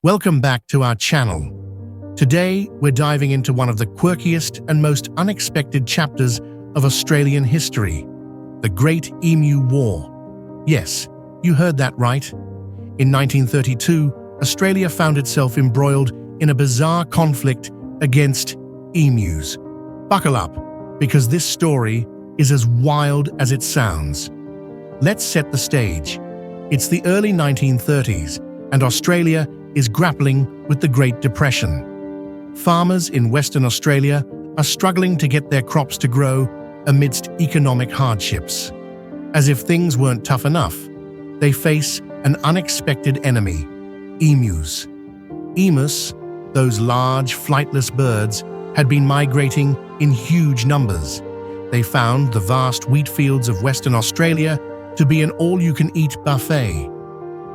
Welcome back to our channel. Today, we're diving into one of the quirkiest and most unexpected chapters of Australian history, the Great Emu War. Yes, you heard that right. In 1932, Australia found itself embroiled in a bizarre conflict against emus. Buckle up, because this story is as wild as it sounds. Let's set the stage. It's the early 1930s, and Australia is grappling with the Great Depression. Farmers in Western Australia are struggling to get their crops to grow amidst economic hardships. As if things weren't tough enough, they face an unexpected enemy: emus. Emus, those large, flightless birds, had been migrating in huge numbers. They found the vast wheat fields of Western Australia to be an all-you-can-eat buffet.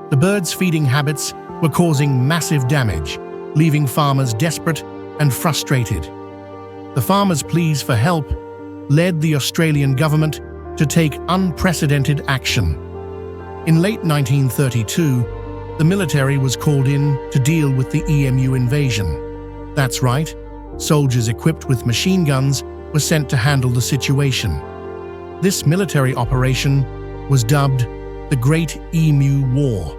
The birds' feeding habits were causing massive damage, leaving farmers desperate and frustrated. The farmers' pleas for help led the Australian government to take unprecedented action. In late 1932, the military was called in to deal with the emu invasion. That's right, soldiers equipped with machine guns were sent to handle the situation. This military operation was dubbed the Great Emu War.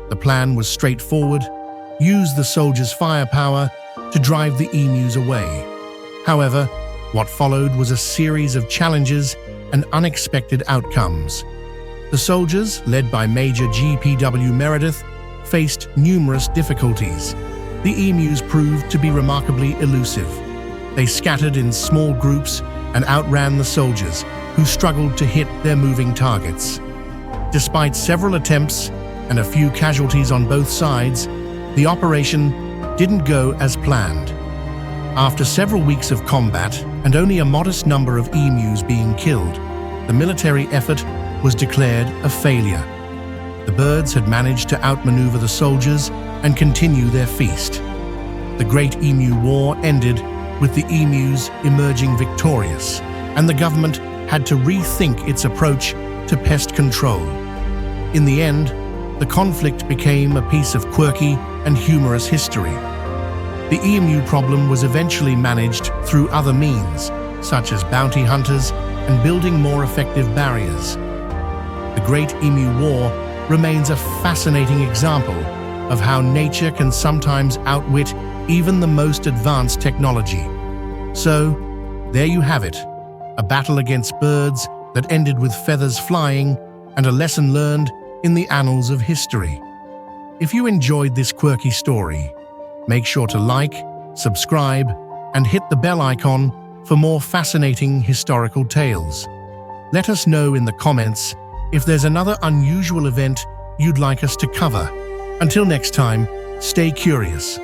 The plan was straightforward: use the soldiers' firepower to drive the emus away. However, what followed was a series of challenges and unexpected outcomes. The soldiers, led by Major G.P.W. Meredith, faced numerous difficulties. The emus proved to be remarkably elusive. They scattered in small groups and outran the soldiers, who struggled to hit their moving targets. Despite several attempts and a few casualties on both sides, the operation didn't go as planned. After several weeks of combat and only a modest number of emus being killed, the military effort was declared a failure. The birds had managed to outmaneuver the soldiers and continue their feast. The Great Emu War ended with the emus emerging victorious, and the government had to rethink its approach to pest control. In the end, the conflict became a piece of quirky and humorous history. The emu problem was eventually managed through other means, such as bounty hunters and building more effective barriers. The Great Emu War remains a fascinating example of how nature can sometimes outwit even the most advanced technology. So, there you have it, a battle against birds that ended with feathers flying and a lesson learned in the annals of history. If you enjoyed this quirky story, make sure to like, subscribe, and hit the bell icon for more fascinating historical tales. Let us know in the comments if there's another unusual event you'd like us to cover. Until next time, stay curious.